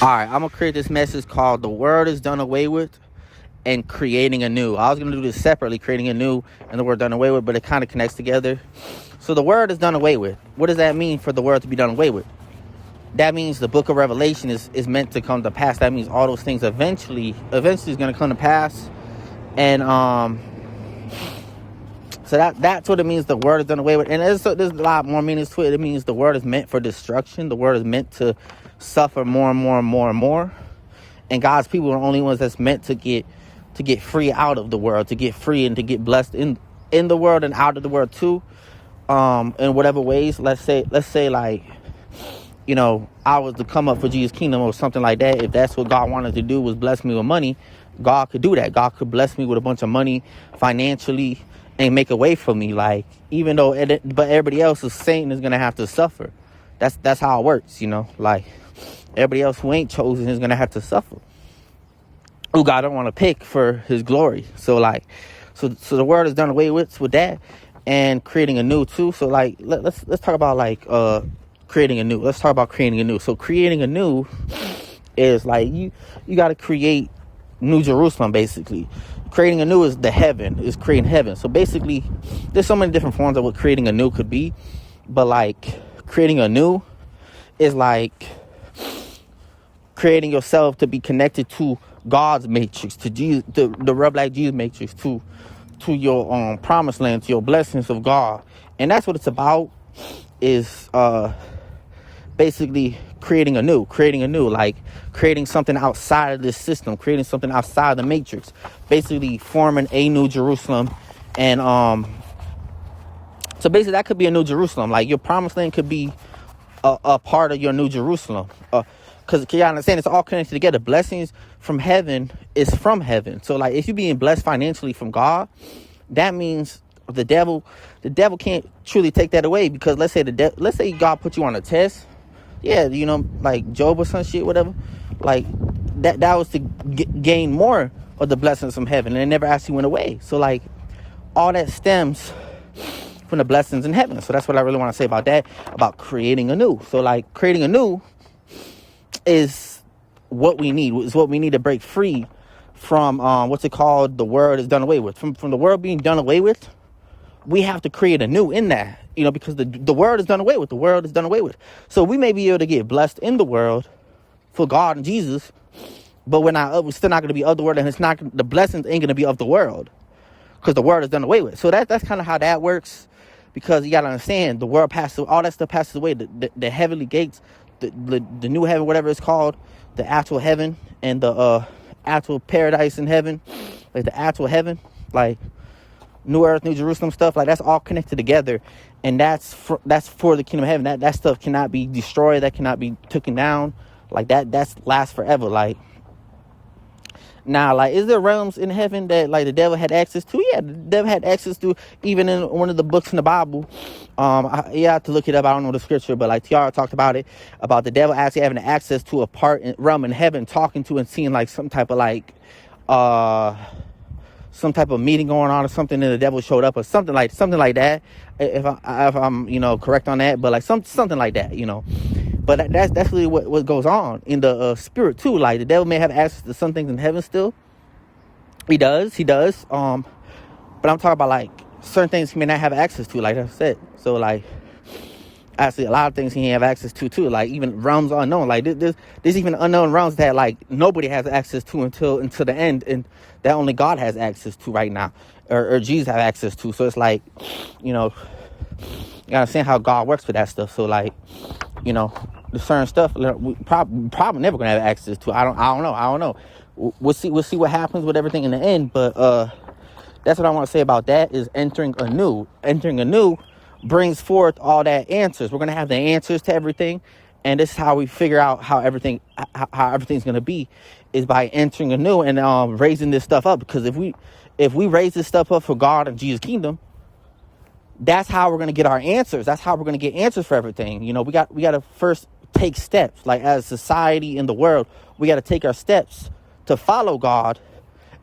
Alright, I'm gonna create this message called "The Word is Done Away With" and "Creating Anew." I was gonna do this separately, creating anew and the word done away with, but it kind of connects together. So the word is done away with. What does that mean for the word to be done away with? That means the book of Revelation is meant to come to pass. That means all those things eventually is gonna come to pass. And so that's what it means. The word is done away with. And there's a lot more meanings to it. It means the word is meant for destruction. The word is meant to suffer more and more and more and more. And God's people are the only ones that's meant to get free out of the world, to get free and to get blessed in the world and out of the world too. In whatever ways. Let's say like, I was to come up for Jesus' kingdom or something like that. If that's what God wanted to do, was bless me with money, God could do that. God could bless me with a bunch of money financially and make a way for me. Like, even though, but everybody else is Satan is gonna have to suffer. That's how it works, Like, everybody else who ain't chosen is gonna have to suffer, who God don't want to pick for His glory. So the word is done away with that, and creating anew too. So like, let's talk about like creating anew. Let's talk about creating anew. So creating anew is like you got to create New Jerusalem. Basically, creating anew is creating heaven. So basically, there's so many different forms of what creating anew could be, but like creating anew is like creating yourself to be connected to God's matrix, to Jesus, the real black Jesus matrix, to your promised land, to your blessings of God. And that's what it's about, is basically creating anew, like creating something outside of this system, creating something outside of the matrix, basically forming a New Jerusalem. And so basically that could be a New Jerusalem. Like, your promised land could be a part of your New Jerusalem. Because you understand, it's all connected together. Blessings from heaven is from heaven. So like, if you're being blessed financially from God, that means the devil can't truly take that away. Because let's say God put you on a test. Yeah, like Job or some shit, whatever. Like that was to gain more of the blessings from heaven, and it never actually went away. So like, all that stems from the blessings in heaven. So that's what I really want to say about that, about creating anew. So like, creating anew is what we need. Is what we need to break free from what's it called? The word is done away with. From the world being done away with, we have to create anew in that, because the word is done away with. The world is done away with. So we may be able to get blessed in the world for God and Jesus, but we're still not going to be of the world, and the blessings ain't going to be of the world, because the word is done away with. So that's kind of how that works, because you got to understand, the world passes, all that stuff passes away. The heavenly gates, the new heaven, whatever it's called, the actual heaven, and the actual paradise in heaven, like the actual heaven, like New Earth, New Jerusalem stuff, like that's all connected together, and that's for the kingdom of heaven. That stuff cannot be destroyed. That cannot be taken down. Like that's lasts forever. Like, now, like, is there realms in heaven that like the devil had access to? Yeah, the devil had access to, even in one of the books in the Bible. I have to look it up. I don't know the scripture, but like Tiara talked about it, about the devil actually having access to a realm in heaven, talking to and seeing like some type of meeting going on or something, and the devil showed up or something like that. If I'm correct on that, but like something like that, But that's really what goes on in the spirit too. Like, the devil may have access to some things in heaven still. He does. But I'm talking about like certain things he may not have access to, like I said. So like, actually a lot of things he have access to too, like even realms unknown. Like there's even unknown realms that like nobody has access to until the end, and that only God has access to right now, or Jesus have access to. So it's like, you gotta understand how God works with that stuff. So like, the certain stuff we probably never gonna have access to. I don't know. We'll see what happens with everything in the end. But that's what I want to say about that, is entering anew. Entering anew brings forth all that answers. We're gonna have the answers to everything, and this is how we figure out how everything's gonna be, is by entering anew and raising this stuff up. Because if we raise this stuff up for God and Jesus' kingdom, that's how we're gonna get our answers. That's how we're gonna get answers for everything. We got to first take steps. Like, as society in the world, we got to take our steps to follow God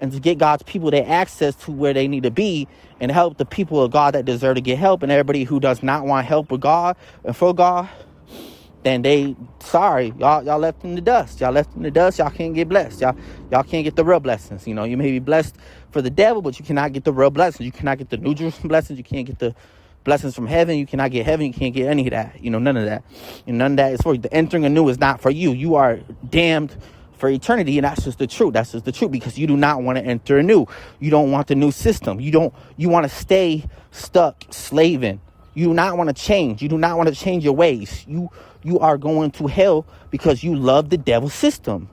and to get God's people their access to where they need to be, and help the people of God that deserve to get help, and everybody who does not want help with God and for God, then sorry, y'all left in the dust. Y'all left in the dust. Y'all can't get blessed. Y'all can't get the real blessings. You know, you may be blessed for the devil, but you cannot get the real blessings. You cannot get the New Jerusalem blessings. You can't get the blessings from heaven. You cannot get heaven. You can't get any of that. You know, none of that. And none of that is for you. The entering anew is not for you. You are damned for eternity, and that's just the truth. That's just the truth, because you do not want to enter anew. You don't want the new system. You want to stay stuck slaving. You do not want to change. You do not want to change your ways. You are going to hell because you love the devil's system.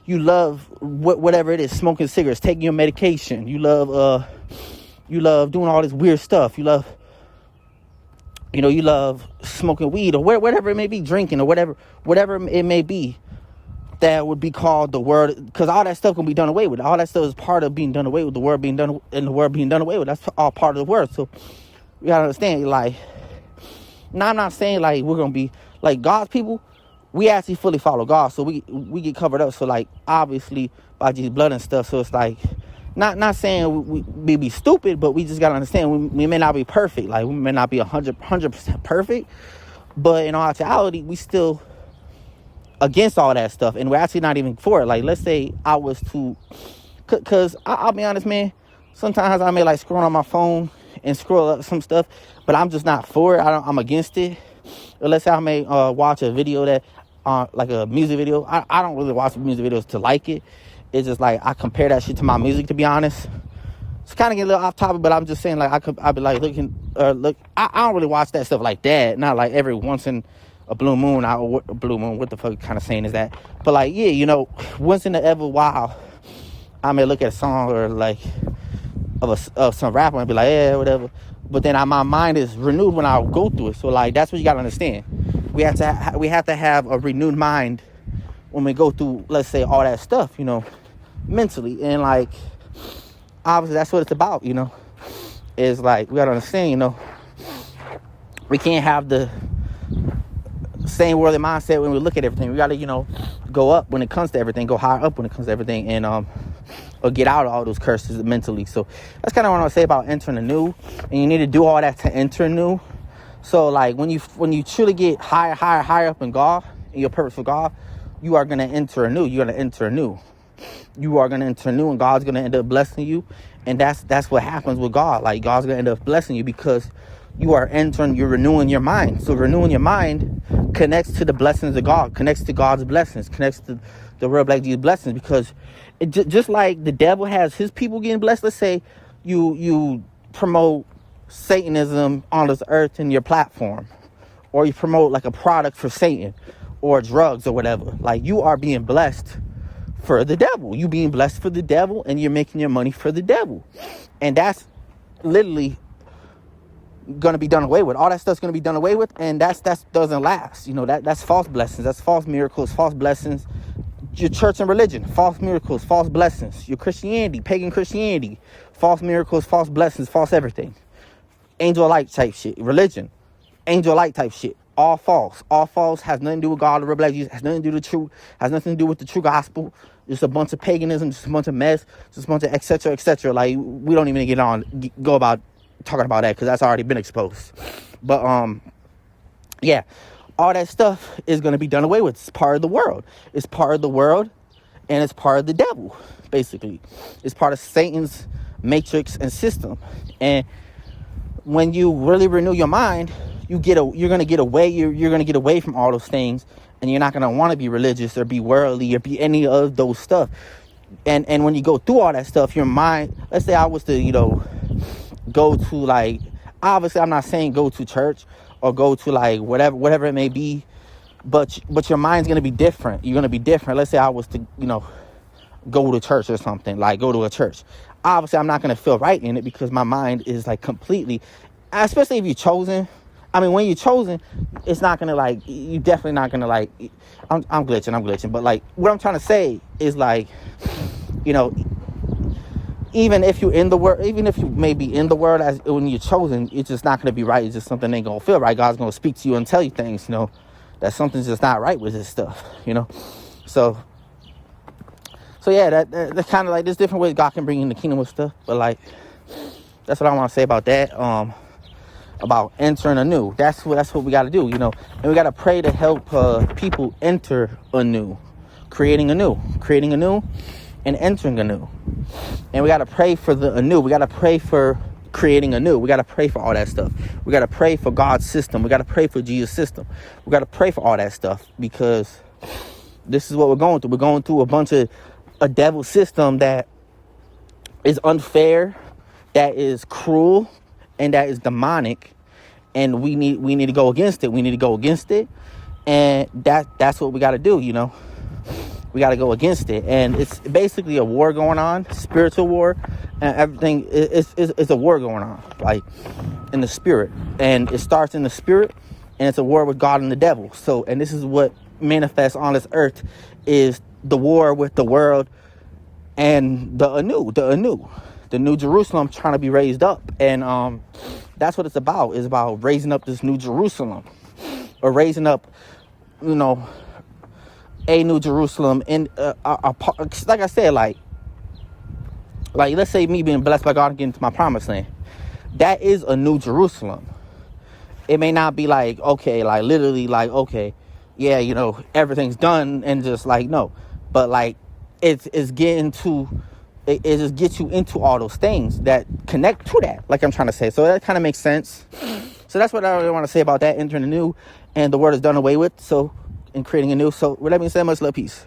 You love whatever it is, smoking cigarettes, taking your medication. You love doing all this weird stuff. You love smoking weed or whatever it may be, drinking or whatever it may be. That would be called the word, because all that stuff can be done away with. All that stuff is part of being done away with. The word being done and the word being done away with. That's all part of the word. So you gotta understand, like, now I'm not saying like we're gonna be like God's people. We actually fully follow God, so we get covered up. So like obviously by Jesus' blood and stuff. So it's like not saying we be stupid, but we just gotta understand we may not be perfect. Like we may not be 100% perfect, but in all actuality, we still against all that stuff, and we're actually not even for it. Like, let's say I was to, because I'll be honest, man, sometimes I may like scroll on my phone and scroll up some stuff, but I'm just not for it. I'm against it. Or let's say I may watch a video that like a music video. I don't really watch music videos to like it. It's just like I compare that shit to my music, to be honest. It's kind of getting a little off topic, but I'm just saying, like, I'll be like look, I don't really watch that stuff like that. Not like every once in a blue moon, what the fuck kind of saying is that? But like, yeah, you know, once in a ever while, I may look at a song or like of some rapper and be like, yeah, whatever. But then my mind is renewed when I go through it. So like, that's what you gotta understand. We have to have a renewed mind when we go through, let's say, all that stuff, you know, mentally. And like, obviously that's what it's about, you know. Is like, we gotta understand, you know, we can't have the same worldly mindset when we look at everything. We gotta, you know, go up when it comes to everything, go higher up when it comes to everything, and or get out of all those curses mentally. So that's kind of what I want to say about entering anew. And you need to do all that to enter anew. So like when you truly get higher up in God, in your purpose for God, you are gonna enter anew. You're gonna enter anew. You are gonna enter anew, and God's gonna end up blessing you. And that's what happens with God. Like, God's gonna end up blessing you because you're renewing your mind. So renewing your mind connects to the blessings of God, connects to God's blessings, connects to the real Black Jesus blessings, because it just like the devil has his people getting blessed. Let's say you promote Satanism on this earth in your platform, or you promote like a product for Satan or drugs or whatever. Like, you are being blessed for the devil. You being blessed for the devil, and you're making your money for the devil. And that's literally gonna be done away with. All that stuff's gonna be done away with, and that doesn't last. You know, that's false blessings, that's false miracles, false blessings. Your church and religion, false miracles, false blessings. Your Christianity, pagan Christianity, false miracles, false blessings, false everything. Angel light type shit. Religion, angel light type shit. All false. All false. Has nothing to do with God, the real Black Jesus. Has nothing to do with the truth. Has nothing to do with the true gospel. Just a bunch of paganism. Just a bunch of mess. Just a bunch of etc. etc. Like, we don't even go about talking about that, because that's already been exposed. But yeah, all that stuff is going to be done away with. It's part of the world. It's part of the world, and it's part of the devil, basically. It's part of Satan's matrix and system. And when you really renew your mind, you're going to get away from all those things, and you're not going to want to be religious or be worldly or be any of those stuff. And when you go through all that stuff, your mind, let's say I was to, you know, go to, like, obviously I'm not saying go to church or go to like whatever it may be, but your mind's gonna be different. You're gonna be different. Let's say I was to, you know, go to church or something, like go to a church. Obviously I'm not gonna feel right in it, because my mind is like completely, especially if you're chosen. I mean, when you're chosen, it's not gonna, like, you definitely not gonna, like, I'm glitching, but like what I'm trying to say is, like, you know, even if you're in the world, even if you may be in the world, as when you're chosen, it's just not going to be right. It's just something ain't going to feel right. God's going to speak to you and tell you things, you know, that something's just not right with this stuff, you know. So yeah, that's kind of like, there's different ways God can bring you in the kingdom with stuff. But like, that's what I want to say about that. about entering anew. That's what we got to do, you know. And we got to pray to help people enter anew, creating anew, and entering anew. And we got to pray for the anew. We got to pray for creating anew. We got to pray for all that stuff. We got to pray for God's system. We got to pray for Jesus' system. We got to pray for all that stuff, because this is what we're going through. We're going through a devil system that is unfair, that is cruel, and that is demonic. And we need to go against it. We need to go against it. And that's what we got to do, you know. We got to go against it. And it's basically a war going on, spiritual war, and everything. It's a war going on, like, in the spirit. And it starts in the spirit, and it's a war with God and the devil. So, and this is what manifests on this earth, is the war with the world and the new Jerusalem trying to be raised up. And that's what it's about. It's about raising up this new Jerusalem, or raising up, you know, a new Jerusalem. And like I said, like let's say me being blessed by God and getting to my promised land, that is a new Jerusalem. It may not be like, okay, like literally like, okay, yeah, you know, everything's done, and just like, no, but like it's getting to, it just gets you into all those things that connect to that, like I'm trying to say. So that kind of makes sense. So that's what I really want to say about that, entering the new, and the word is done away with. So, in creating a new. So, with that being said, much love, peace.